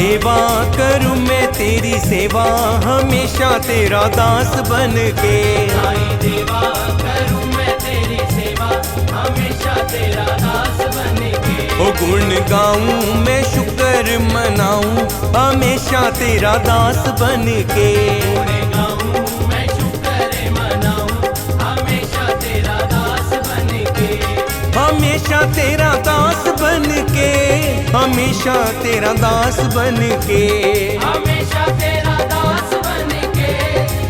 देवा करूं मैं तेरी सेवा हमेशा तेरा दास बन के। साईं देवा करूं मैं तेरी सेवा हमेशा तेरा दास बन के। ओ गुण गाऊं मैं शुक्र मनाऊं हमेशा तेरा दास बन के। गुण गाऊं मैं शुक्र मनाऊं हमेशा तेरा दास बन के। हमेशा तेरा दास बन के, हमेशा तेरा दास बन के। हमेशा तेरा दास बन के,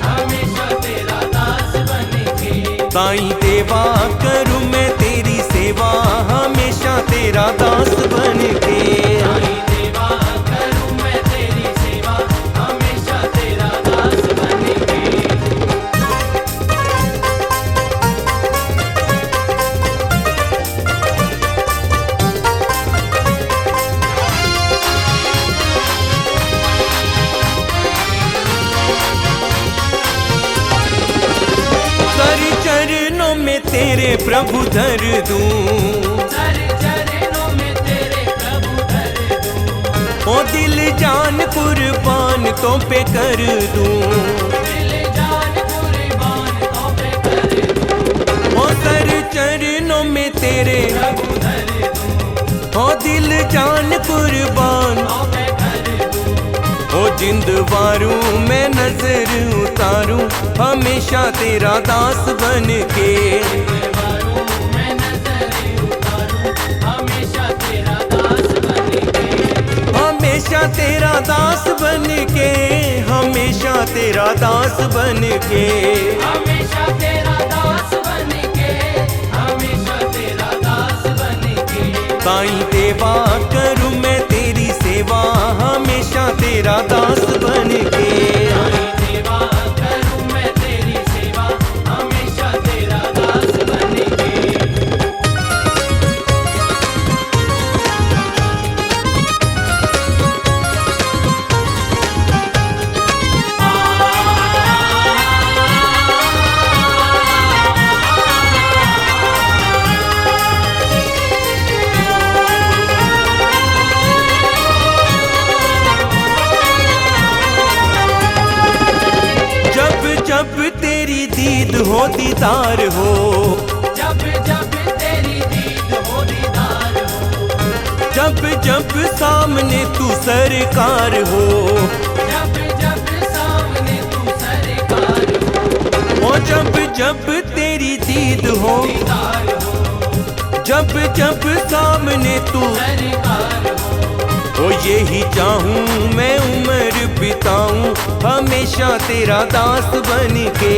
हमेशा तेरा दास बन के। साईं देवा करूं मैं तेरी सेवा हमेशा तेरा दास बन के। साईं देवा करूं मैं तेरी सेवा हमेशा तेरा दास बन के। सर चरणों में तेरे प्रभु धर दूं, सर चरणों में तेरे प्रभु धर दूं। ओ दिल जान कुर्बान तो पे कर दूं। दिल जान कुर्बान तो पे कर दूं। ओ सर चरणों में तेरे प्रभु धर दूं। ओ दिल जान कुर्बान तो पे कर दूं। ओ जिंद वारूं मैं नजर उतारूं हमेशा तेरा दास बन के। वारूं मैं नजर उतारूं हमेशा तेरा दास बन के। हमेशा तेरा दास बन के, हमेशा तेरा दास बन के। हमेशा तेरा दास बन के, हमेशा तेरा दास बन के। साईं देवा करूं मैं तेरी सेवा हमेशा तेरा दास बन के। साईं देवा करूं मैं तेरी सेवा हमेशा तेरा दास बन के। जब जब तेरी दीद हो दीदार हो, जब जब तेरी दीद हो दीदार हो। जब जब सामने तू सरकार हो, जब जब सामने तू सरकार हो। ओ जब जब तेरी दीद हो, दीदार हो। जब जब सामने तू सरकार हो। ओ यही चाहूं मैं उम्र बिताऊं हमेशा तेरा दास बन के।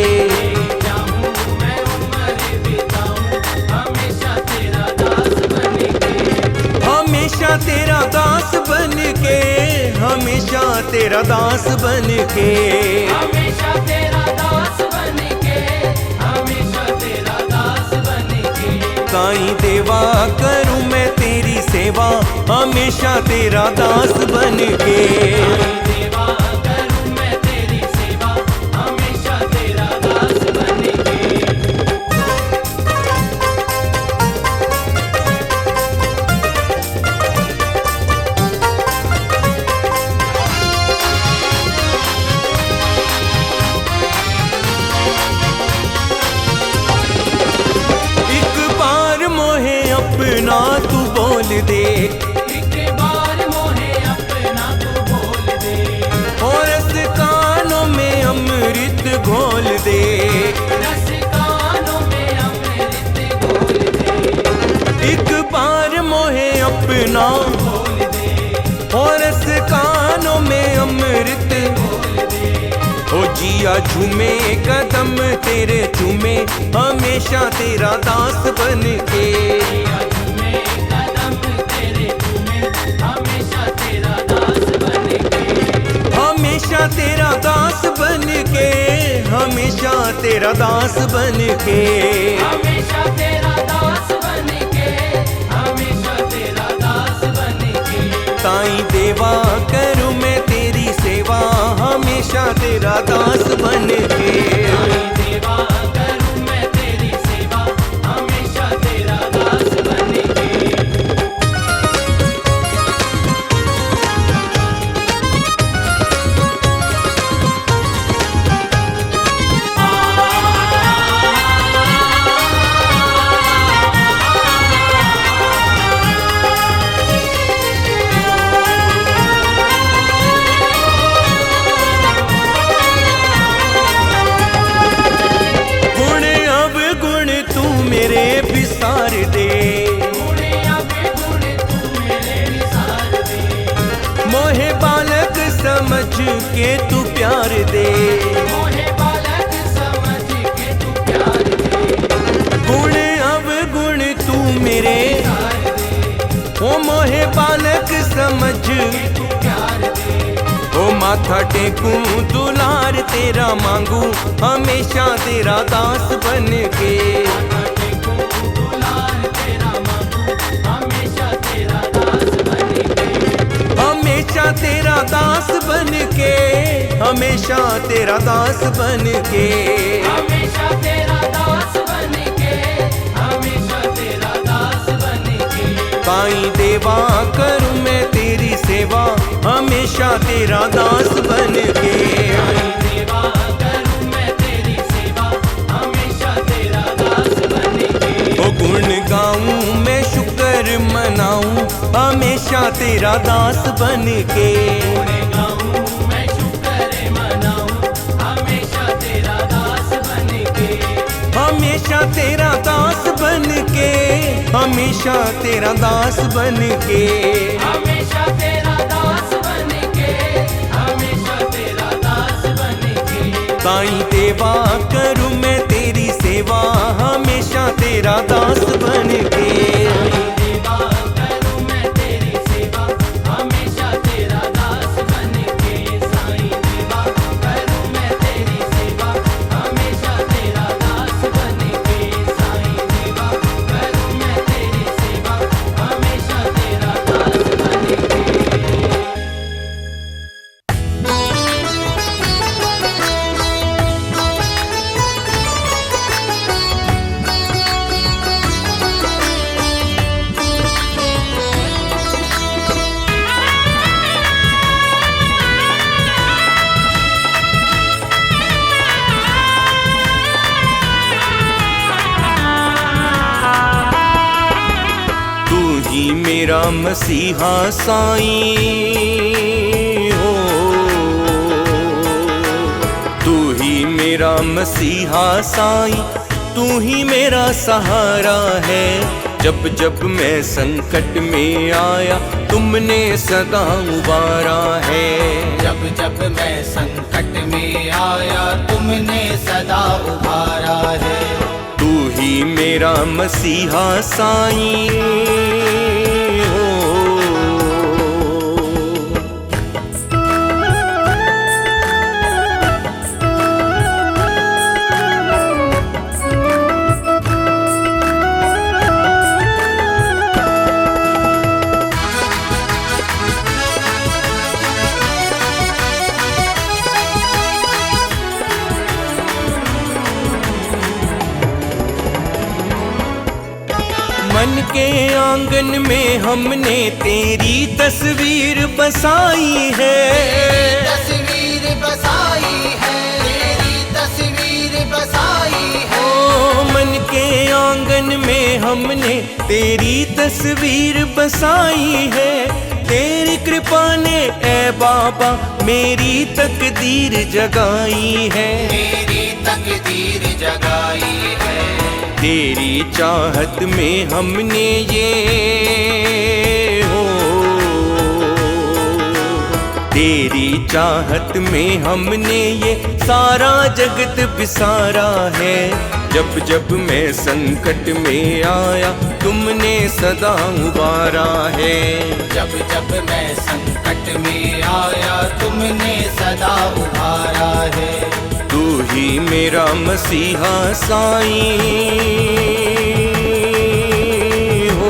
चाहूं मैं उम्र बिताऊं हमेशा तेरा दास बन के। हमेशा तेरा दास बन के, हमेशा तेरा दास बन के। हमेशा तेरा दास बन के, हमेशा तेरा दास बन के। साईं देवा करूं मैं तेरी सेवा हमेशा तेरा दास बन के। साईं देवा करूं मैं तेरी सेवा हमेशा तेरा दास बन के। एक बार मोहे अपना तू बोल दे, एक बार मोहे अपना तू बोल दे। और रस कानों में अमृत घोल दे। रस कानों में अमृत घोल दे। एक बार मोहे अपना बोल दे। और रस कानों में अमृत बोल दे। ओ जिया झूमे कदम तेरे चूमे हमेशा तेरा दास बन के। झूमे कदम तेरे झूमे हमेशा तेरा दास बन के। हमेशा तेरा दास बन के, हमेशा तेरा दास बन के। हमेशा तेरा दास बन के, हमेशा तेरा दास बन के। साईं देवा करूं मैं तेरी सेवा हमेशा तेरा दास बन के। साईं देवा करूं मैं तेरी सेवा हमेशा तेरा दास बन के। के तू प्यार दे, मोहे बालक समझ के तू प्यार दे, गुण अवगुण तू मेरे, प्यार दे, ओ मोहे बालक समझ तू प्यार दे, ओ माथा टेकूं दुलार तेरा मांगू, हमेशा तेरा दास बन के, दुलार तेरा मांगू, हमेशा तेरा दास बन के, हमेशा तेरा दास बन के, हमेशा तेरा दास बन के, हमेशा तेरा दास बन के, हमेशा तेरा दास बन के, साईं देवा करूं मैं तेरी सेवा, हमेशा तेरा दास बन के, देवा करूं मैं तेरी सेवा, हमेशा तेरा दास बन के, ओ गुण गाऊं मैं शुक्र मनाऊं, हमेशा तेरा दास बन के, गाऊं मैं शुक्र मनाऊं, हमेशा तेरा दास बन के, हमेशा तेरा दास बन के, हमेशा तेरा दास बन के, हमेशा तेरा दास बन के, हमेशा तेरा दास बन के, साईं देवा करूं मैं तेरी सेवा, हमेशा तेरा दास बन के, देवा करूं मैं तेरी सेवा, हमेशा तेरा दास बन के, साईं देवा करूं मैं तेरी सेवा, हमेशा तेरा दास बन के, साईं देवा करूं मैं तेरी सेवा, हमेशा तेरा दास बन के। तू ही मेरा मसीहा साईं हो, तू ही मेरा मसीहा साईं, तू ही मेरा सहारा है, जब जब मैं संकट में आया तुमने सदा उबारा है, जब जब मैं संकट में आया तुमने सदा उबारा है, तू ही मेरा मसीहा साईं हो। मन के आंगन में हमने तेरी तस्वीर बसाई है, तस्वीर बसाई है, तेरी तस्वीर बसाई है, ओ मन के आंगन में हमने तेरी तस्वीर बसाई है, तेरी कृपा ने ए बाबा मेरी तकदीर जगाई है, मेरी तकदीर जगाई है, तेरी चाहत में हमने ये हो, तेरी चाहत में हमने ये सारा जगत बिसारा है, जब जब मैं संकट में आया तुमने सदा उबारा है, जब जब मैं संकट में आया तुमने सदा उबारा है, तू ही मेरा मसीहा साईं हो।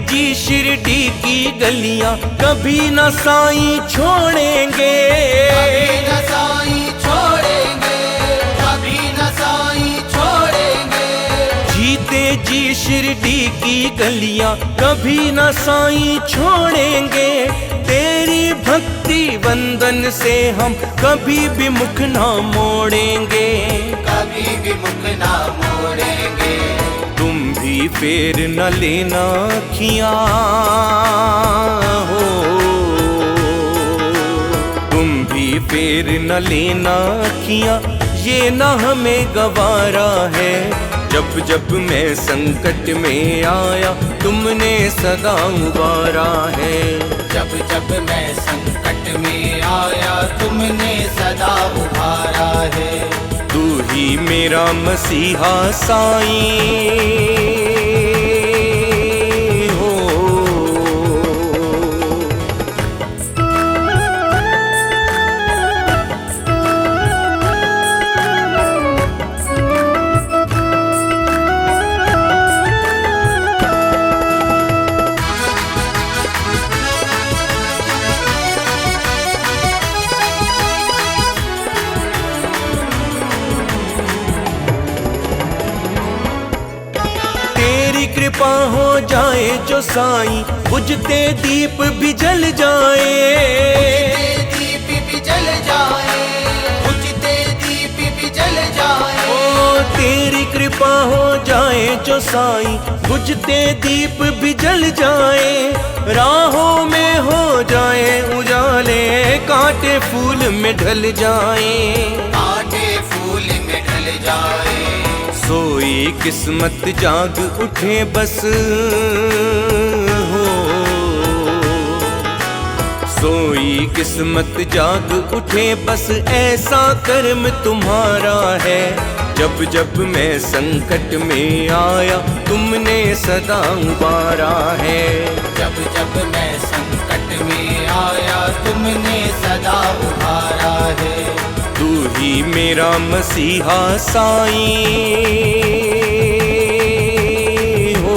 जी शिरडी की गलियां कभी न साईं छोड़ेंगे, कभी न साईं छोड़ेंगे, कभी न साईं छोड़ेंगे, जीते जी शिरडी की गलियां कभी न साईं छोड़ेंगे, तेरी भक्ति वंदन से हम कभी भी मुख ना मोड़ेंगे, कभी भी मुख ना मोड़ेंगे। तुम भी फेर न लेना अखियां हो, तुम भी फेर न लेना अखियां, ये ना हमें गवारा है। जब जब मैं संकट में आया तुमने सदा उबारा है। जब जब मैं संकट में आया तुमने सदा उभारा है। तू ही मेरा मसीहा साईं हो। कृपा हो जाए जो साईं, बुझते दीप भी जल जाए, दीप भी जल जाए, बुझते दीप भी जल जाए। ओ तेरी कृपा हो जाए जो साईं, बुझते दीप भी जल जाए। राहों में हो जाए उजाले, कांटे फूल में ढल जाए, कांटे फूल में ढल जाए। सोई किस्मत जाग उठे बस हो, सोई किस्मत जाग उठे बस, ऐसा कर्म तुम्हारा है। जब जब मैं संकट में आया तुमने सदा उबारा है। जब जब मैं संकट में आया तुमने सदा उभारा है। तू ही मेरा मसीहा साईं हो।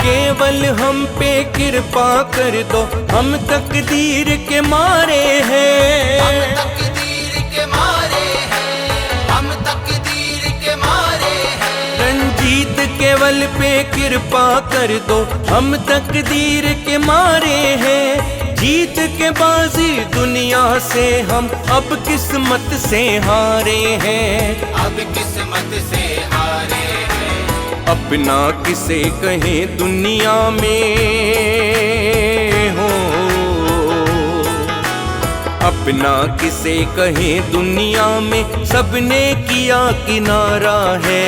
केवल हम पे कृपा कर दो, हम तकदीर के मारे हैं, हम तकदीर के मारे हैं, हम तकदीर के मारे हैं। रंजीत केवल पे कृपा कर दो, हम तकदीर के मारे हैं। जीत के बाजी दुनिया से हम अब किस्मत से हारे हैं, अब किस्मत से हारे हैं। अपना किसे कहें दुनिया में हो, अपना किसे कहें दुनिया में, सबने किया किनारा है।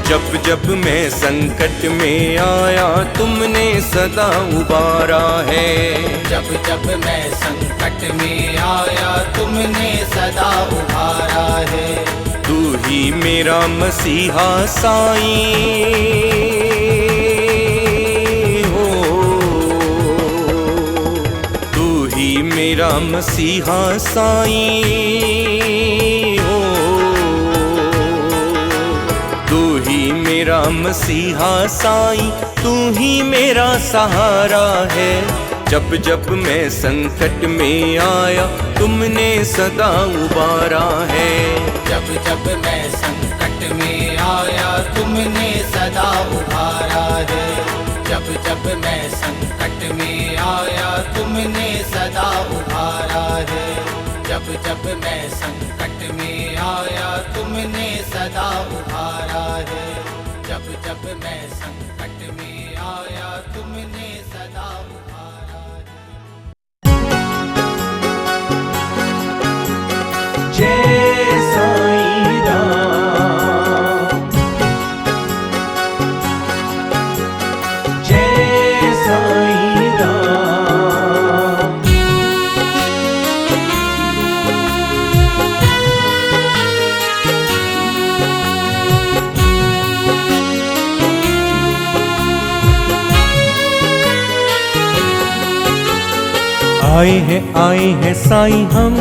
जब जब मैं संकट में आया तुमने सदा उबारा है। जब जब मैं संकट में आया तुमने सदा उभारा है। तू ही मेरा मसीहा साईं हो, तू ही मेरा मसीहा साईं हो, तू ही मेरा मसीहा साईं, तू ही मेरा सहारा है। जब जब मैं संकट में आया तुमने सदा उबारा है। जब जब मैं संकट में आया तुमने सदा उभारा है। जब जब मैं संकट में आया तुमने सदा उभारा है। जब जब मैं संकट में आया तुमने सदा उभारा है। जब जब मैं संकट में आया तुमने सदा उभारा है। जय साईं राम, जय साईं राम। आए हैं साईं हम,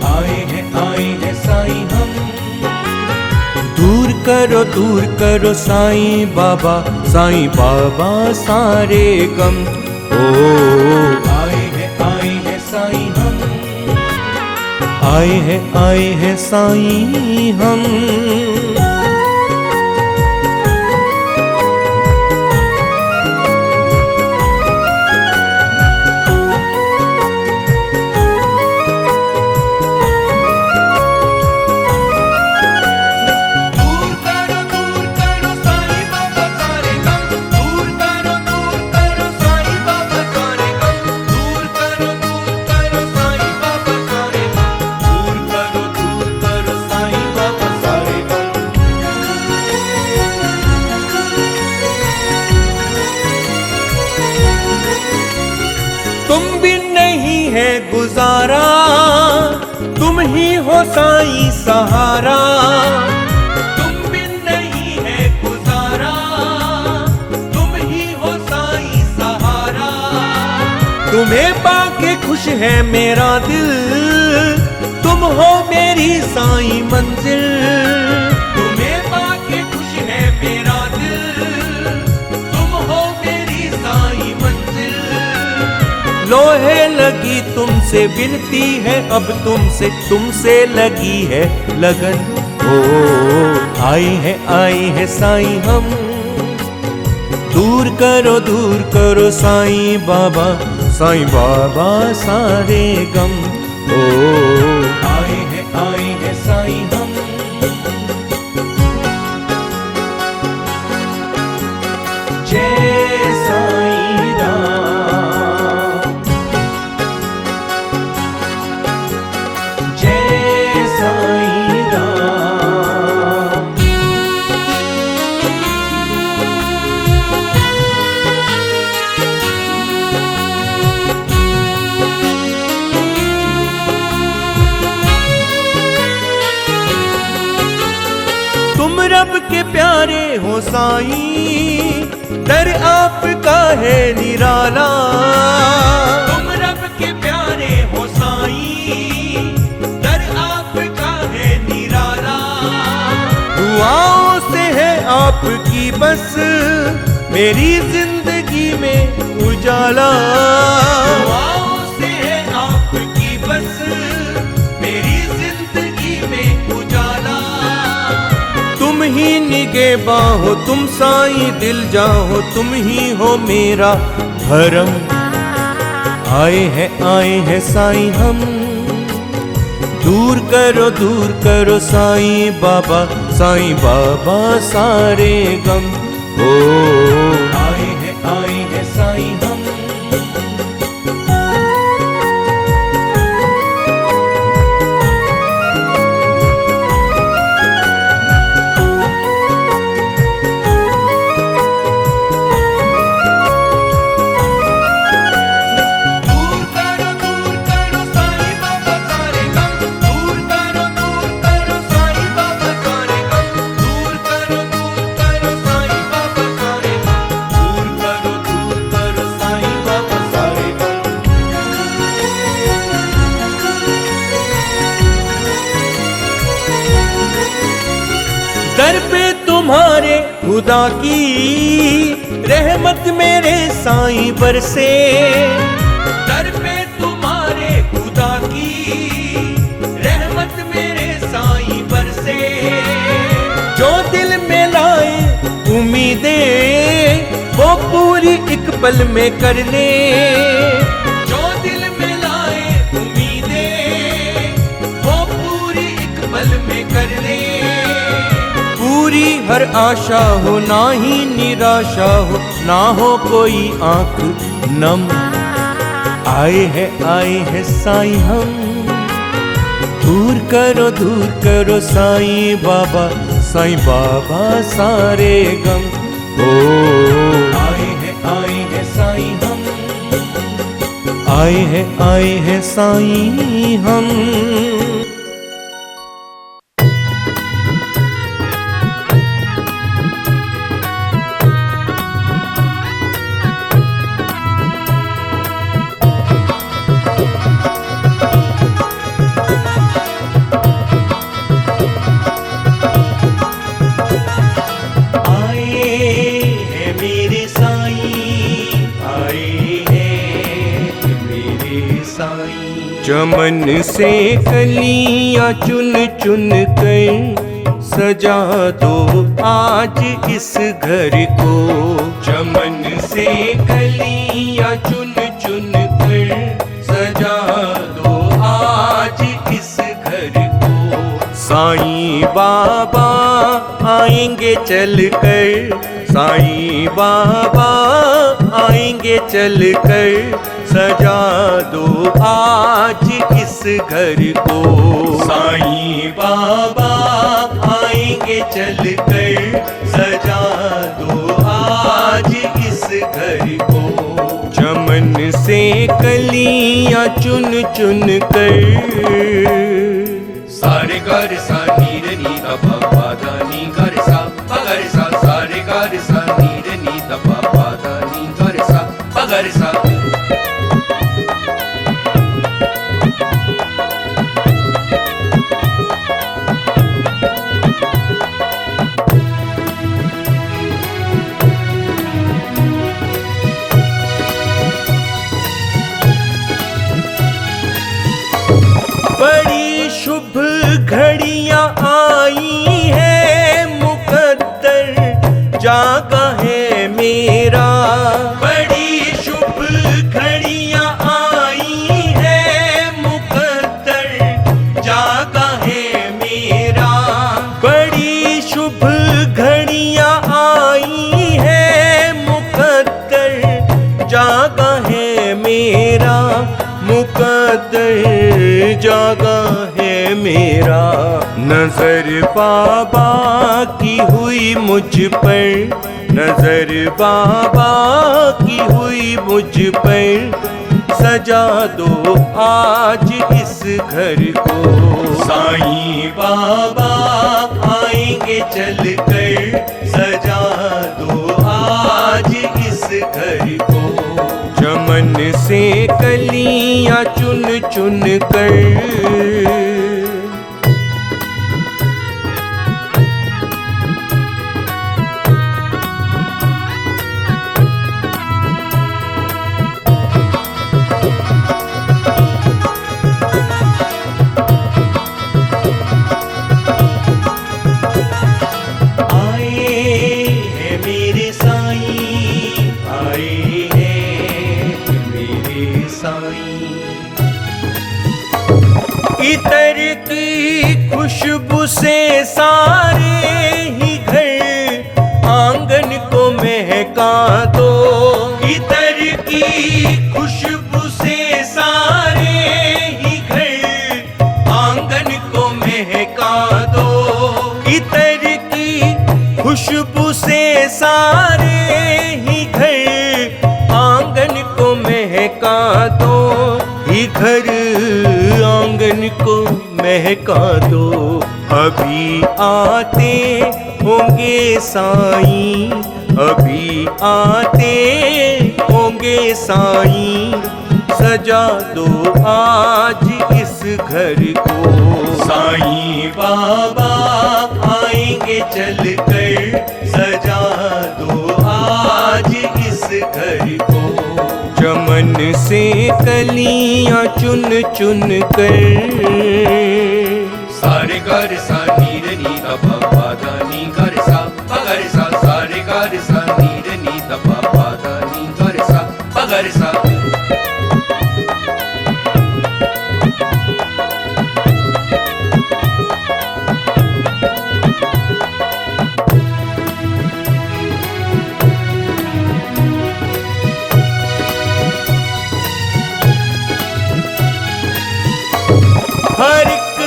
आए दूर करो साईं बाबा सारे गम। ओ आए हैं साईं हम, आए हैं साईं हम। तुम भी नहीं है गुजारा, तुम ही हो साईं सहारा। तुम भी नहीं है गुजारा, तुम ही हो साईं सहारा। तुम्हें पाके खुश है मेरा दिल, तुम हो मेरी साईं मंजिल। तुम्हें पाके खुश है मेरा दिल, तुम हो मेरी साईं मंजिल। लोहे लगी तुमसे विनती है, अब तुमसे लगी है लगन। ओ आए हैं साईं हम, दूर करो साईं बाबा सारे गम। ओ आए हैं साईं हम। जय साईं राम, जय साईं राम। तुम रब के प्यारे हो साईं, दर आपका है निराला। तुम रब के प्यारे हो साईं, दर आपका है निराला। दुआओं से है आपकी बस मेरी जिंदगी में उजाला। दुआओं से है आपकी बस मेरी जिंदगी में उजाला। तुम ही निगहबां हो, तुम साईं दिल जाओ, तुम ही हो मेरा भरम। आए हैं साईं हम, दूर करो साईं बाबा सारे गम। ओ आए हैं साईं हम। दर पे तुम्हारे खुदा की रहमत मेरे साईं बरसे। दर पे तुम्हारे खुदा की रहमत मेरे साईं बरसे। जो दिल में लाए उम्मीदें वो पूरी एक पल में कर ले। जो दिल में लाए उम्मीदें वो पूरी एक पल में कर ले। पूरी हर आशा हो ना ही निराशा हो, ना हो कोई आंख नम। आए हैं साईं हम, दूर करो साईं बाबा सारे गम। ओ आए हैं साईं हम, आए हैं साईं हम। चमन से कलियां चुन चुन कर सजा दो आज इस घर को। चमन से कलियां चुन चुन कर सजा दो आज इस घर को। साईं बाबा आएंगे चल कर, साईं बाबा आएंगे चल कर सजा दो आज इस घर को। साईं बाबा आएंगे चल कर सजा दो आज इस घर को। चमन से कलियां चुन चुन कर सारे गर सा नीर नी दा पा दा नी गर सा पगर सा सारे गर सा नीर नी दा पा दा नी गर सा पगर सा। बड़ी शुभ घड़ियां आई है मुकद्दर जागा है मेरा। बड़ी शुभ घड़ियां आई है मुकद्दर जागा है मेरा। बड़ी शुभ घड़ियां आई है मुकद्दर जागा है मेरा। मुकद्दर जागा है मेरा। नजर बाबा की हुई मुझ पर, नजर बाबा की हुई मुझ पर सजा दो आज इस घर को। साईं बाबा आएंगे चल कर सजा दो आज इस घर को। चमन से कलियां चुन चुन कर इतर की खुशबू से सारे ही घर आंगन को महका दो। इतर की खुशबू से सारे ही घर आंगन को महका दो। इतर की खुशबू से सारे ही घर आंगन को महका दो। ही घर आंगन को महका दो। अभी आते होंगे साईं, अभी आते होंगे साईं सजा दो आज इस घर को। साईं बाबा आएंगे चल कर सजा दो आज इस घर को। चमन से कलियां चुन चुन कर सारे गर सा नीर नी दा पा दा नी गर सा पगर सा सारे गर सा नीर नी दा पा दा नी गर सा पगर सा। हर एक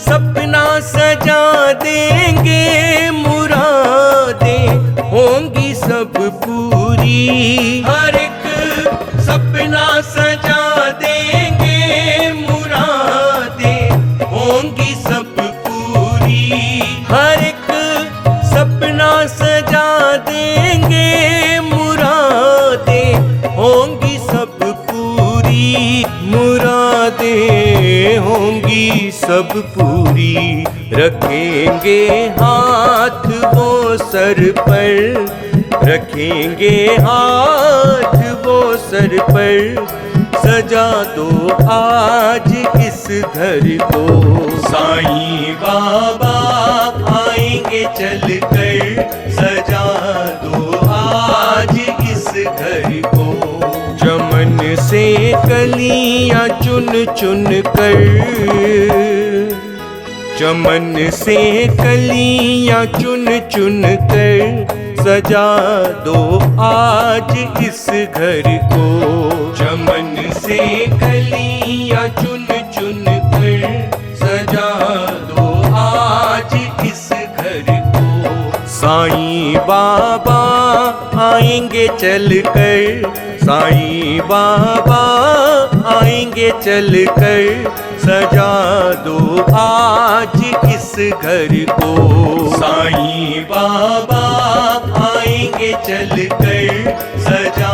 सपना सजा देंगे, मुरादें होंगी सब पूरी। हर एक सपना सजा देंगे, मुरादें होंगी सब पूरी। हर एक सपना सजा देंगे, मुरादें होंगी सब पूरी। मुरादें होंगी सब पूरी। रखेंगे हाथ वो सर पर, रखेंगे हाथ वो सर पर सजा दो आज इस घर को। साईं बाबा आएंगे चल कर, सजा दो आज इस घर को। चमन से कलियां चुन चुन कर, चमन से कलियां चुन चुन कर, सजा दो आज इस घर को। चमन से कलियां चुन चुन कर, सजा दो आज इस घर को। साईं बाबा आएंगे चल कर, साईं बाबा आएंगे चल कर, सजा दो आज इस घर को। साईं बाबा आएंगे चल कर, सजा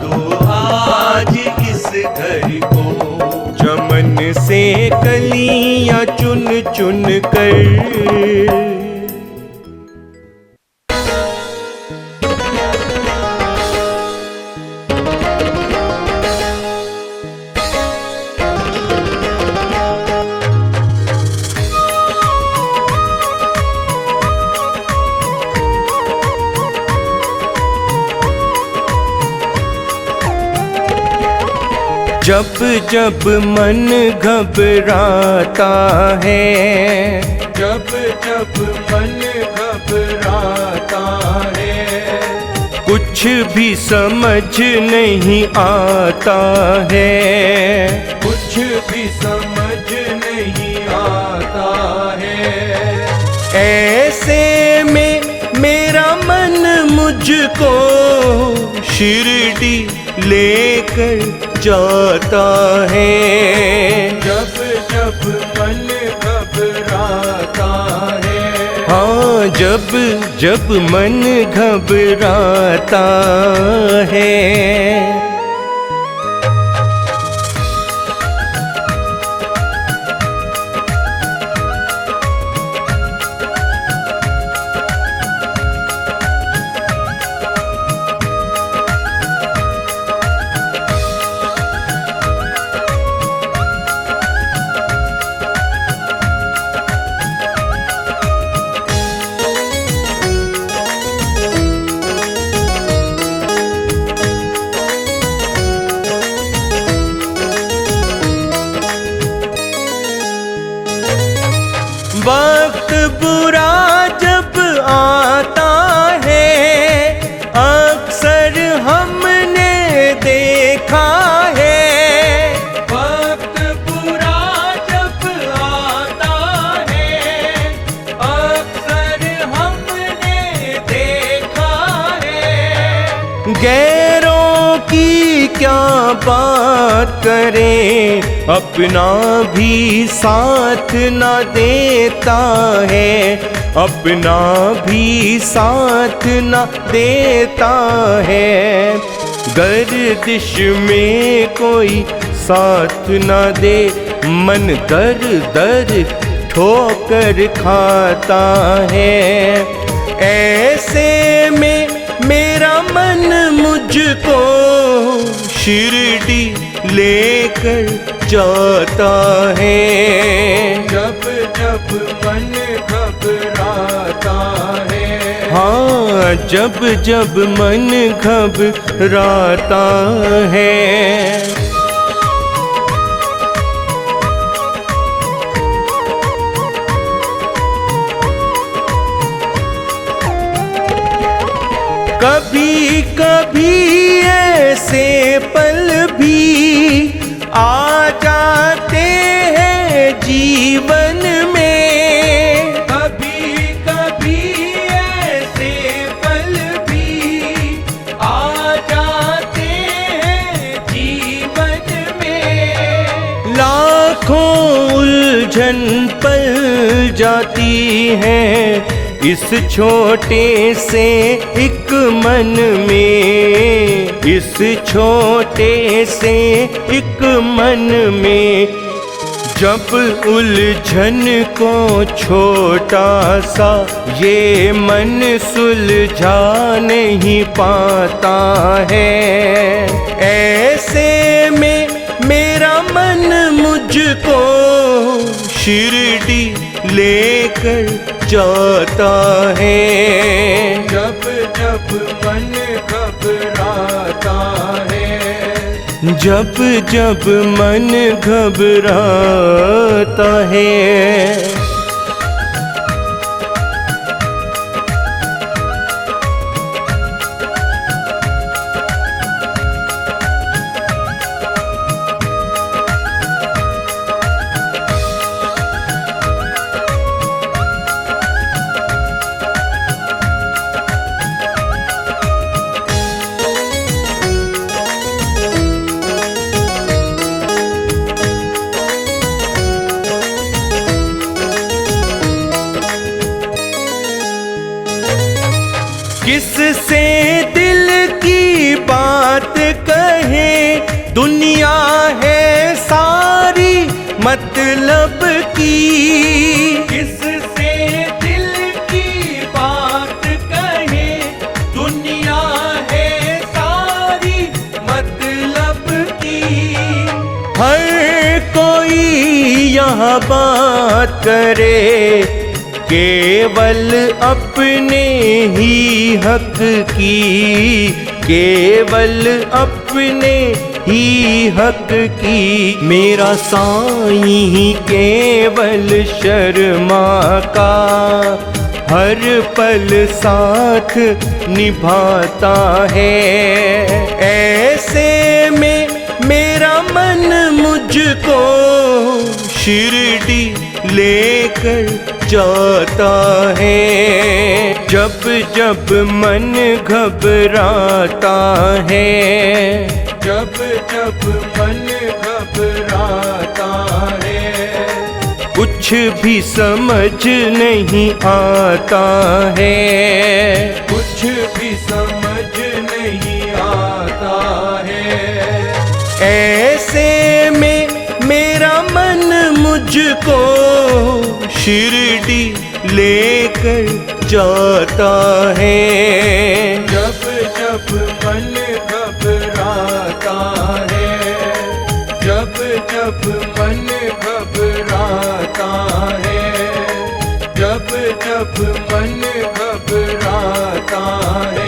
दो आज इस घर को। चमन से कलियां चुन चुन कर। जब जब मन घबराता है, जब जब मन घबराता है, कुछ भी समझ नहीं आता है, कुछ भी समझ नहीं आता है। ऐसे में मेरा मन मुझको शिरडी लेकर जाता है। जब जब मन घबराता है, हाँ जब जब मन घबराता है। वक्त बुरा जब आता है, अक्सर हमने देखा है। वक्त बुरा जब आता है, अक्सर हमने देखा है। गैरों की क्या बात करें, अपना भी साथ न देता है, अपना भी साथ न देता है। गर्दिश में कोई साथ न दे, मन दर दर ठोकर खाता है। ऐसे में मेरा मन मुझको शिरडी लेकर जाता है। जब जब मन घबराता है, हाँ जब जब मन घबराता है। कभी कभी ऐसे पल भी आ जाते हैं जीवन में, कभी कभी ऐसे पल भी आ जाते हैं जीवन में। लाखों उलझन पल जाती है इस छोटे से एक मन में, इस छोटे से एक मन में। जब उलझन को छोटा सा ये मन सुलझा नहीं पाता है, ऐसे में शिरडी लेकर जाता है। जब जब मन घबराता है, जब जब मन घबराता है। किससे दिल की बात कहे, दुनिया है सारी मतलब की। किससे दिल की बात कहे, दुनिया है सारी मतलब की। हर कोई यहाँ बात करे, केवल अपने ही हक की, केवल अपने ही हक की। मेरा साईं ही केवल शर्मा का हर पल साथ निभाता है। ऐसे में मेरा मन मुझको शिरडी लेकर जाता है। जब जब मन घबराता है, जब जब मन घबराता है। कुछ भी समझ नहीं आता है, कुछ भी समझ नहीं आता है। ऐसे में मेरा मन मुझको शिरडी लेकर जाता है। जब जब मन घबराता है, जब जब मन घबराता है, जब जब मन घबराता है।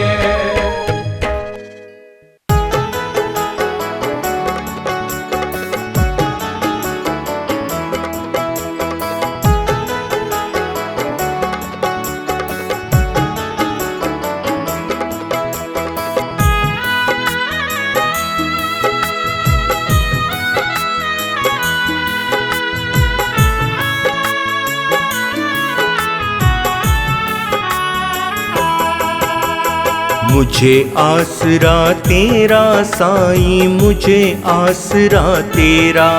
मुझे आसरा तेरा साईं, मुझे आसरा तेरा।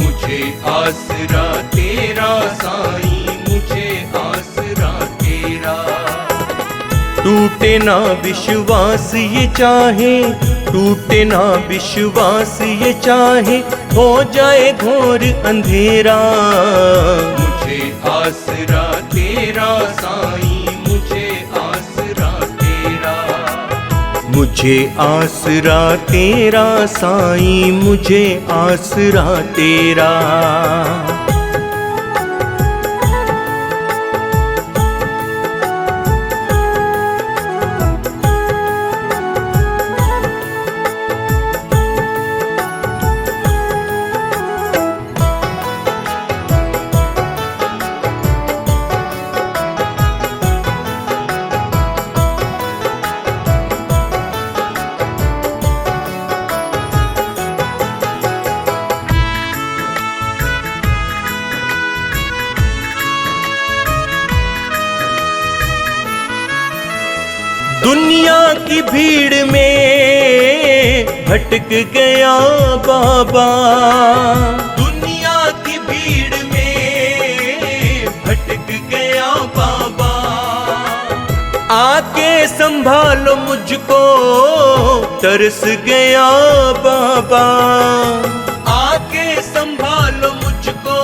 मुझे आसरा तेरा साईं, मुझे आसरा तेरा। टूटे ना विश्वास ये चाहे, टूटे ना विश्वास ये चाहे, हो जाए घोर अंधेरा। मुझे आसरा तेरा साईं, मुझे आसरा तेरा। मुझे आसरा तेरा साईं, मुझे आसरा तेरा। दुनिया की भीड़ में भटक गया बाबा, दुनिया की भीड़ में भटक गया बाबा। आके संभालो मुझको, तरस गया बाबा। आके संभालो मुझको,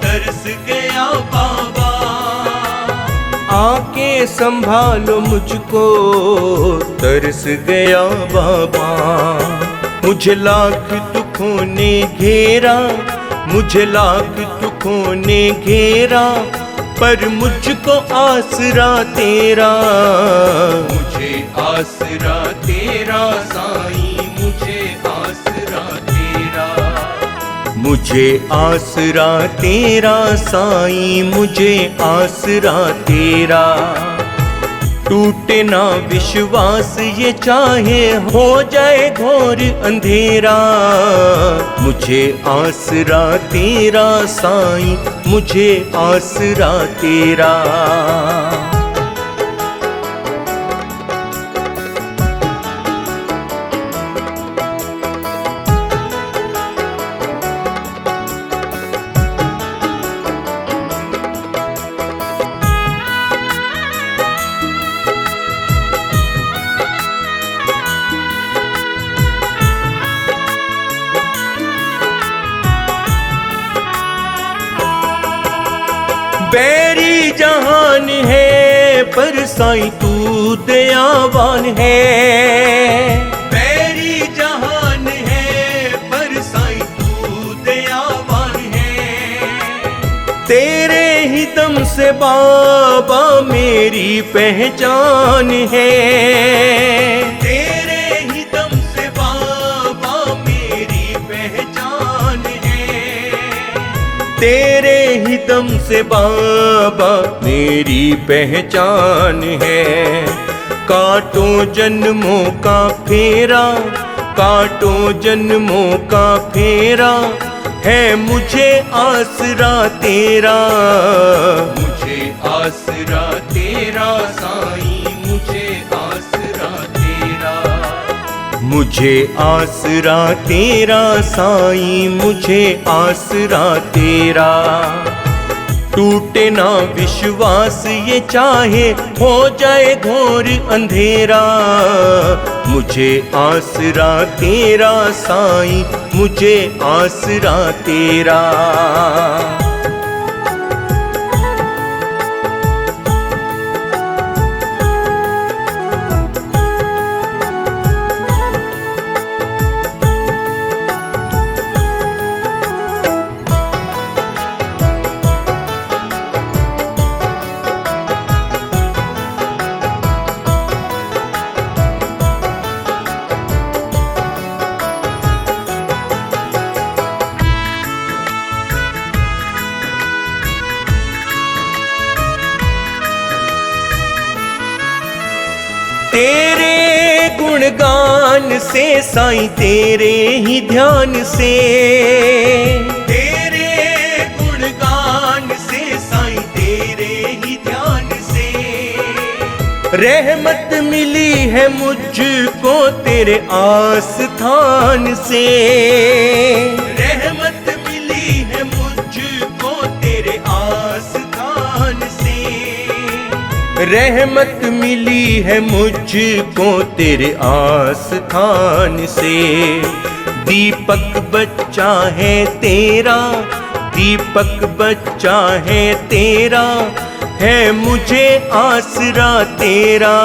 तरस गया बाबा। आके संभालो मुझको, तरस गया बाबा। मुझे लाख दुखों ने घेरा, मुझे लाख दुखों ने घेरा, पर मुझको आसरा तेरा। मुझे आसरा तेरा साईं, मुझे आसरा तेरा। मुझे आसरा तेरा साईं, मुझे आसरा तेरा। टूटे ना विश्वास ये चाहे हो जाए घोर अंधेरा। मुझे आसरा तेरा साईं, मुझे आसरा तेरा। बैरी जहान है पर साईं तू दयावान है। बैरी जहान है पर साईं तू दयावान है। तेरे ही दम से बाबा मेरी पहचान है। तेरे ही दम से बाबा मेरी पहचान है। तेरे ही दम से बाबा मेरी पहचान है। काटो जन्मों का फेरा, काटो जन्मों का फेरा, है मुझे आसरा तेरा। मुझे आसरा तेरा साईं, मुझे आसरा तेरा। मुझे आसरा तेरा साईं, मुझे आसरा तेरा। टूटे ना विश्वास ये चाहे हो जाए घोर अंधेरा। मुझे आसरा तेरा साईं, मुझे आसरा तेरा। तेरे गुणगान से साईं, तेरे ही ध्यान से। तेरे गुणगान से साईं, तेरे ही ध्यान से। रहमत मिली है मुझको तेरे आस्थान से। रहमत मिली है मुझको तेरे आस्थान से। रहमत मिली है मुझको तेरे आस्थान से। दीपक बच्चा है तेरा, दीपक बच्चा है तेरा, है मुझे आसरा तेरा।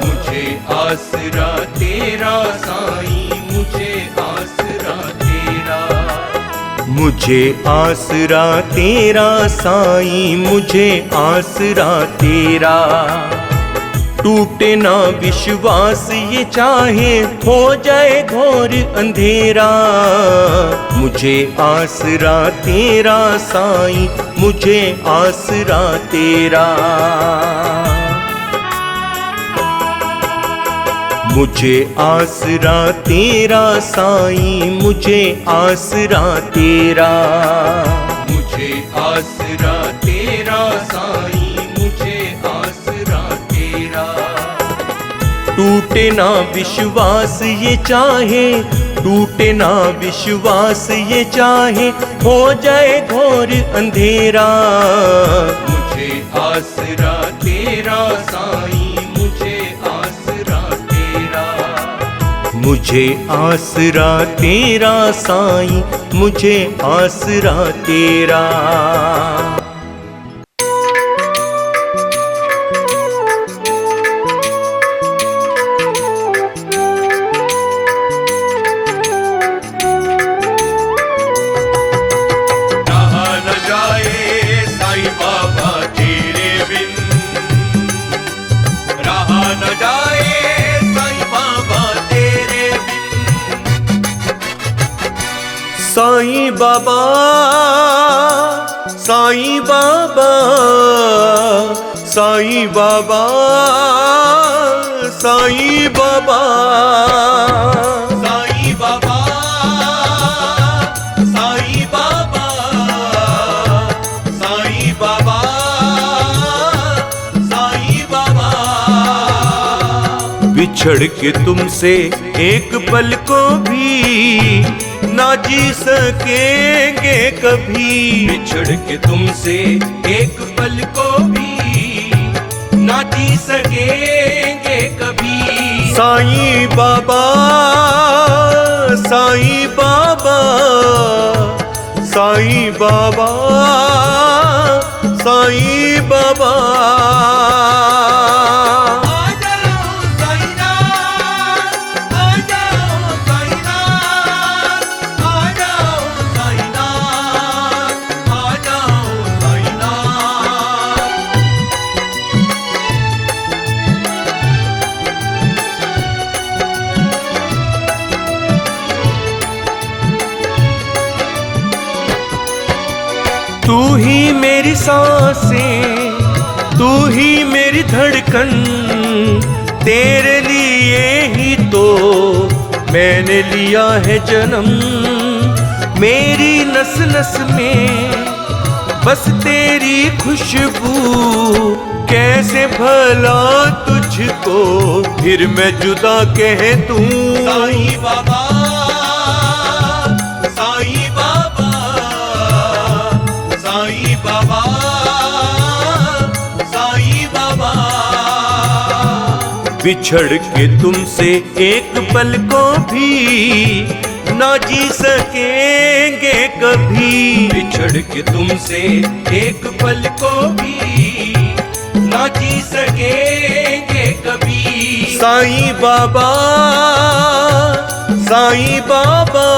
मुझे आसरा तेरा साईं, मुझे आसरा तेरा। मुझे आसरा तेरा साईं, मुझे आसरा तेरा। टूटे ना विश्वास ये चाहे हो जाए घोर अंधेरा। मुझे आसरा तेरा साईं, मुझे आसरा तेरा। मुझे आसरा तेरा साईं, मुझे आसरा तेरा। मुझे आसरा तेरा साईं, मुझे आसरा तेरा। टूटे ना विश्वास ये चाहे, टूटे ना विश्वास ये चाहे, हो जाए घोर अंधेरा। मुझे आसरा तेरा साईं, मुझे आसरा तेरा। मुझे आसरा तेरा साईं, मुझे आसरा तेरा। साईं बाबा, साईं बाबा, साईं बाबा, साईं बाबा, साईं बाबा, साईं बाबा, साईं बाबा, साईं बाबा। बिछड़ के तुमसे एक पल को भी ना जी सकेंगे कभी, बिछड़ के तुमसे एक पल को भी ना जी सकेंगे कभी। साईं बाबा, साईं बाबा, साईं बाबा, साईं बाबा। तू ही मेरी सांसें, तू ही मेरी धड़कन, तेरे लिए ही तो मैंने लिया है जन्म। मेरी नस नस में बस तेरी खुशबू, कैसे भला तुझको फिर मैं जुदा कह दूं। साईं बाबा, साईं बाबा, साईं बाबा, साईं बाबा। बिछड़ के तुमसे एक पल को भी ना जी सकेंगे कभी, बिछड़ के तुमसे एक पल को भी ना जी सकेंगे कभी। साईं बाबा, साईं बाबा,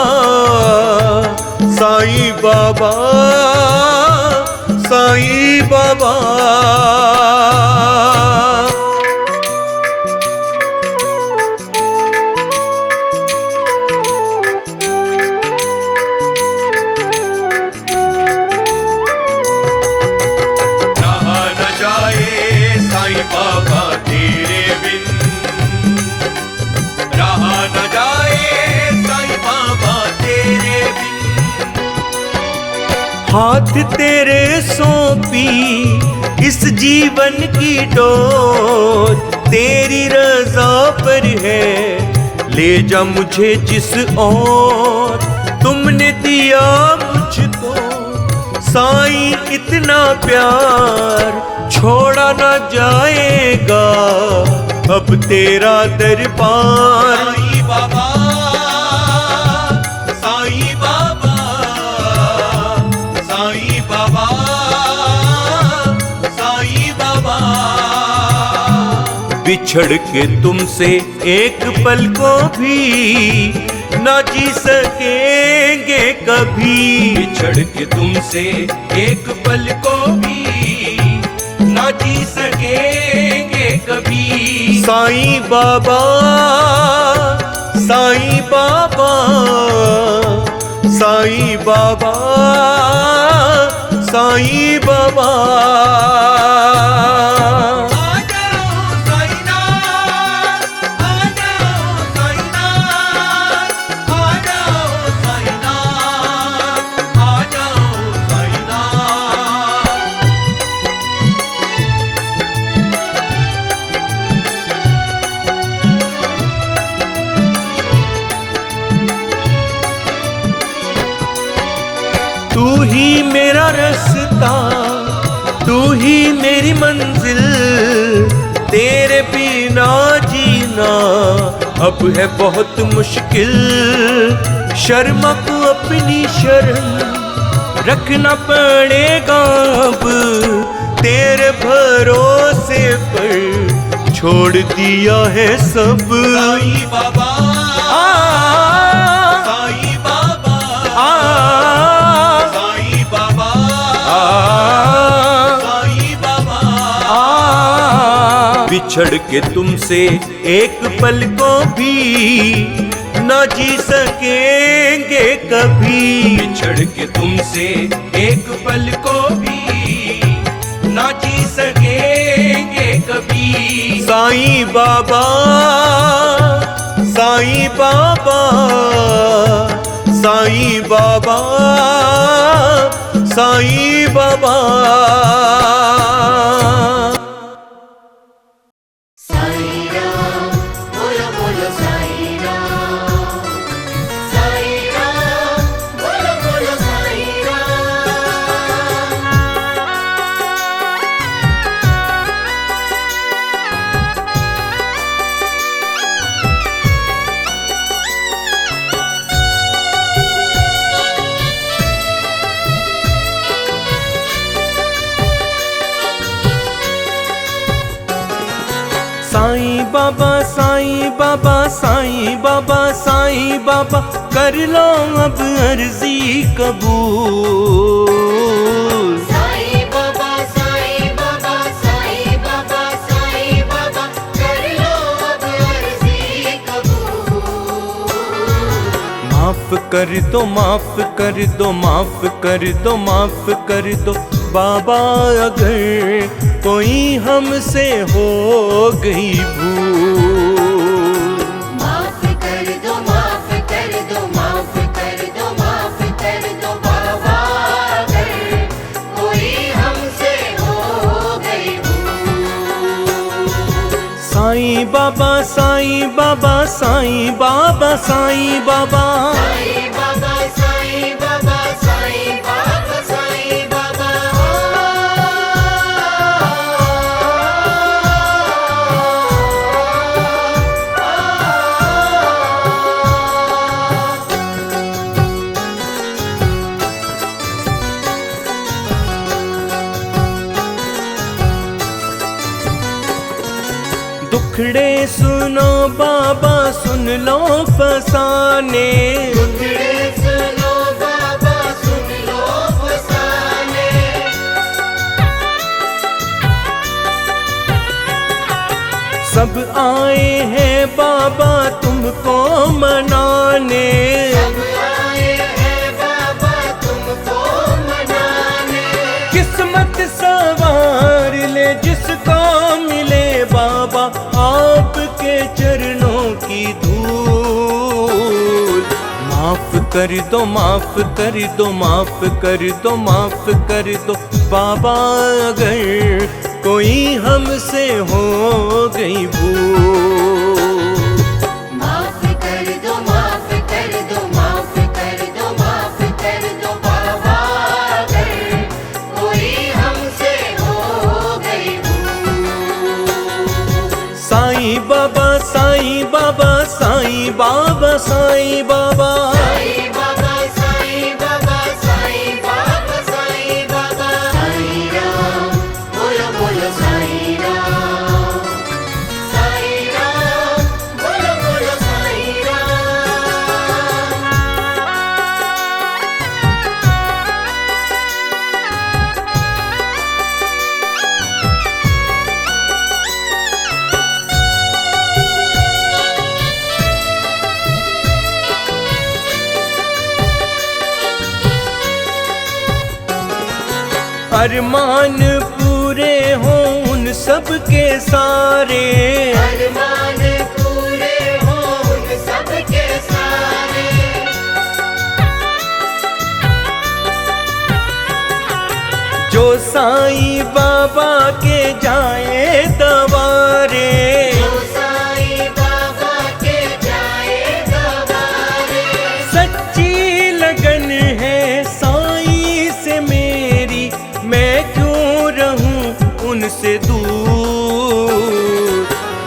साईं बाबा, साईं बाबा। रहा न जाए साईं बाबा तेरे बिन, रहा न जाए साईं बाबा तेरे बिन। हाथ तेरे सौंपी इस जीवन की डोर, तेरी रजा पर है ले जा मुझे जिस ओर। तुमने दिया मुझको साईं इतना प्यार, छोड़ा न जाएगा अब तेरा दरबार। साईं बाबा, साईं बाबा, साईं बाबा, साईं बाबा। बिछड़ के तुमसे एक पल को भी ना जी सकेंगे कभी, बिछड़ के तुमसे एक पल को भी ना जी सकेंगे कभी। साईं बाबा, साईं बाबा, साईं बाबा, साईं बाबा। तू ही मेरा रास्ता, तू ही मेरी मंजिल, तेरे बिना जीना अब है बहुत मुश्किल। शर्मा को अपनी शर्म रखना पड़ेगा अब, तेरे भरोसे पर छोड़ दिया है सब। साईं बाबा, साईं बाबा, साईं बाबा, साईं बाबा। बिछड़ के तुमसे एक पल को भी ना जी सकेंगे कभी बिछड़ के तुमसे एक पल को भी ना जी सकेंगे कभी। साईं बाबा, साईं बाबा, साईं बाबा, साईं बाबा। साईं राम बोलो बोलो साईं राम, साईं राम बोलो बोलो साईं राम। साईं बाबा, साईं बाबा, साईं बाबा, साईं बाबा, कर लो अब अर्जी कबूल। साईं बाबा, साईं बाबा, साईं बाबा, साईं बाबा, कर लो अब अर्जी कबूल। माफ कर दो, माफ कर दो, माफ कर दो, माफ कर दो बाबा, अगर कोई हमसे हो गई भूल। माफ कर दो, माफ कर दो, माफ कर दो, माफ कर दो बाबा, अगर कोई हमसे हो गई भूल। साईं बाबा, साईं बाबा, साईं बाबा, साईं बाबा, साईं बाबा, साईं बाबा, साईं बाबा, साईं बाबा। दुखड़े सुनो बाबा, सुन लो फसाने। दुखड़े सुनो बाबा, सुन लो फसाने। सब आए हैं बाबा तुमको मनाने। सब आए हैं बाबा तुमको मनाने। किस्मत सवार ले जिसको मिले बाबा, आपके चरणों की धूल। माफ कर दो, माफ कर दो, माफ कर दो, माफ कर दो बाबा, अगर कोई हमसे हो गई भूल। माफ कर दो, माफ कर दो, माफ कर दो, माफ कर दो बाबा, अगर कोई हमसे हो गई भूल। साईं बाबा, साईं बाबा, साईं बाबा, साईं बाबा, साईं बाबा, साईं बाबा, साईं बाबा, साईं बाबा। साईं राम बोलो बोलो साईं राम, साईं राम बोलो बोलो साईं राम। अरमान पूरे हों उन सब के सारे। अरमान पूरे हों उन सबके सारे। जो साईं बाबा के जाए दवारे। जो साईं बाबा के जाए दवारे। सच्ची लगन है साईं से मेरी, मैं क्यों रहूं उनसे दूर।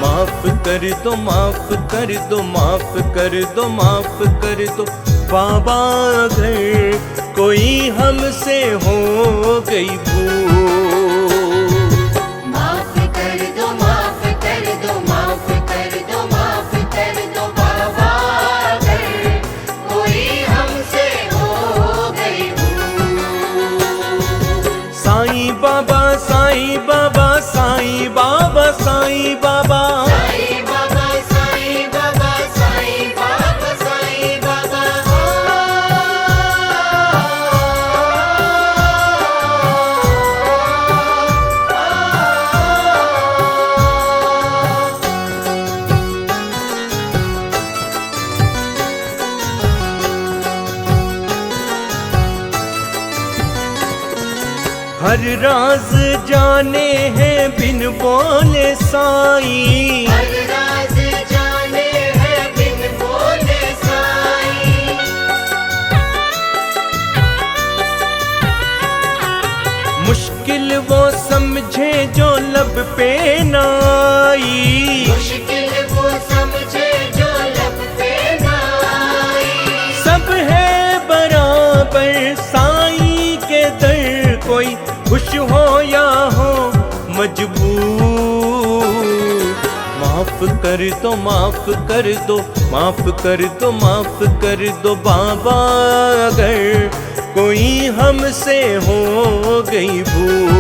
माफ कर दो, माफ कर दो, माफ कर दो, माफ कर दो बाबा, अगर कोई हमसे हो गई भूल। माफ कर दो, माफ कर दो, माफ कर दो, माफ कर दो बाबा, अगर कोई हमसे हो गई भूल। साईं बाबा, साईं बाबा, साईं बाबा, साईं बाबा, साईं बाबा, साईं बाबा, साईं बाबा, हर राज जाने हैं बिन बोले साईं। हर राज जाने हैं बिन बोले साईं। मुश्किल वो समझे जो लब पे न आई। मुश्किल वो समझे जो लब पे न आई। सब है बराबर साईं के दर, कोई खुश हो या हो मजबूर। माफ कर दो, माफ कर दो, माफ कर दो, माफ कर दो बाबा, अगर कोई हमसे हो गई भूल।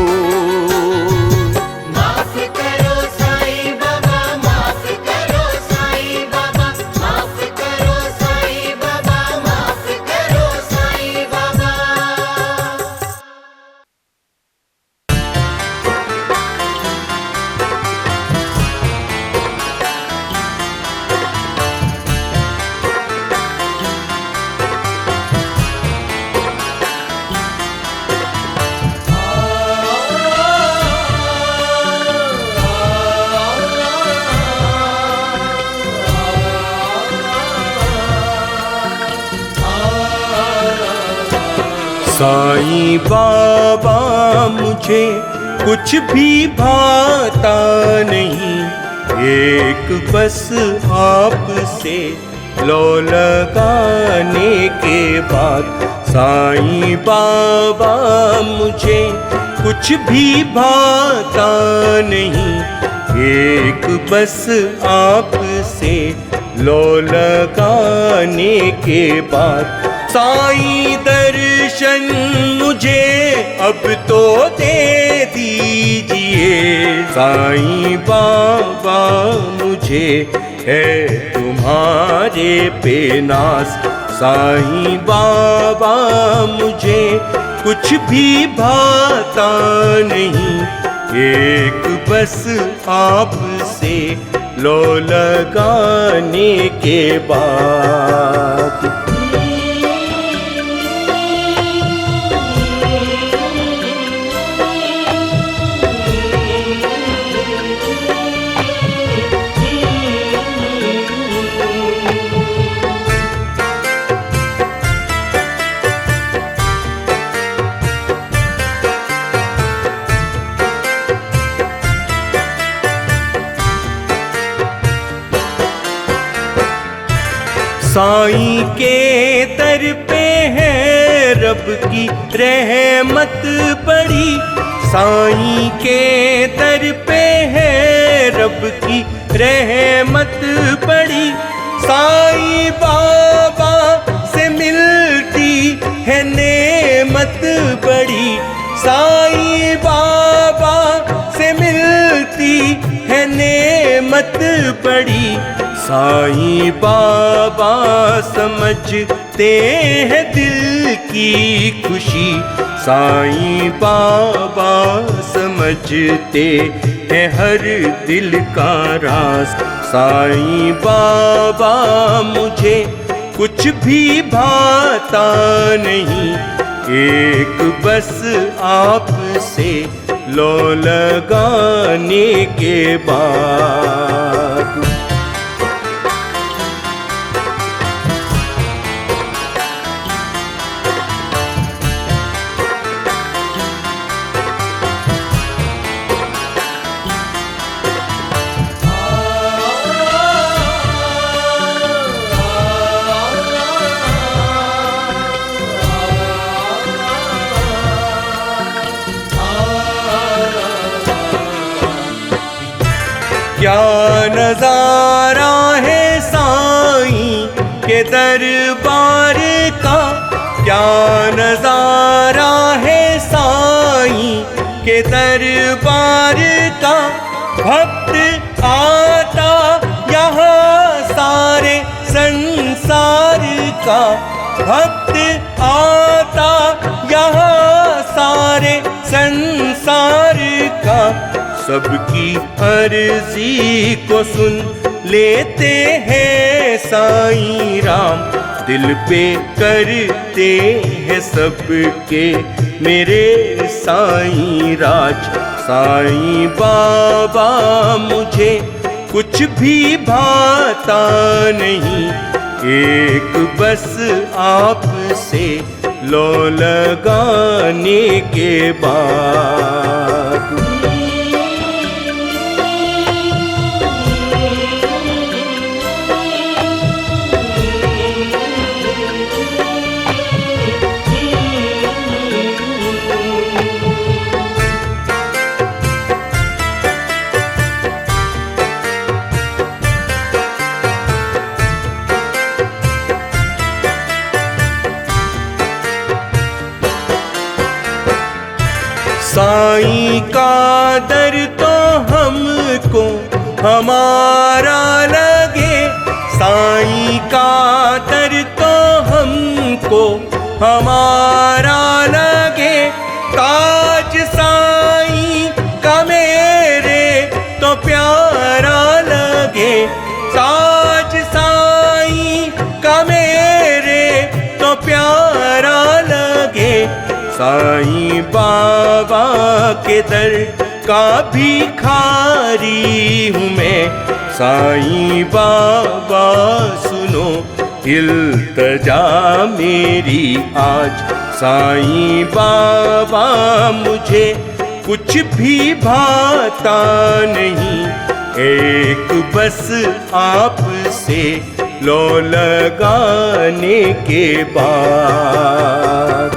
माफ करो साईं बाबा, माफ करो साईं बाबा, माफ करो साईं बाबा, माफ करो साईं बाबा। साईं बाबा मुझे कुछ भी भाता नहीं, एक बस आपसे लो लगाने के बाद। साईं बाबा मुझे कुछ भी भाता नहीं, एक बस आपसे लो लगाने के बाद। साईं दर्शन मुझे अब तो दे दीजिए, साईं बाबा मुझे है तुम्हारे पे नाज। साईं बाबा मुझे कुछ भी भाता नहीं, एक बस आपसे लो लगाने के बाद। साईं के दर पे है रब की रहमत बड़ी। साईं के दर पे है रब की रहमत बड़ी। साईं बाबा से मिलती है नेमत बड़ी। साईं बाबा से मिलती है नेमत बड़ी। साईं बाबा समझते हैं दिल की खुशी। साईं बाबा समझते हैं हर दिल का राज। साईं बाबा मुझे कुछ भी भाता नहीं, एक बस आपसे लो लगाने के बाद। क्या नजारा है साईं के दरबार का। क्या नजारा है साईं के दरबार का। भक्त आता यहाँ सारे संसार का। भक्त आता यहाँ सारे संसार का। सबकी अर्जी को सुन लेते हैं साईं राम। दिल पे करते हैं सबके मेरे साईं राज। साईं बाबा मुझे कुछ भी भाता नहीं, एक बस आपसे लो लगाने के बाद। साईं का दर तो हमको हमारा लगे, साईं का दर तो हमको हमारा लगे। काज साईं का मेरे तो प्यारा लगे, काज साईं का मेरे तो प्यारा लगे। साईं बाबा के दर का भिखारी हूँ मैं, साईं बाबा सुनो इल्तजा मेरी आज। साईं बाबा मुझे कुछ भी भाता नहीं, एक बस आपसे लो लगाने के बाद।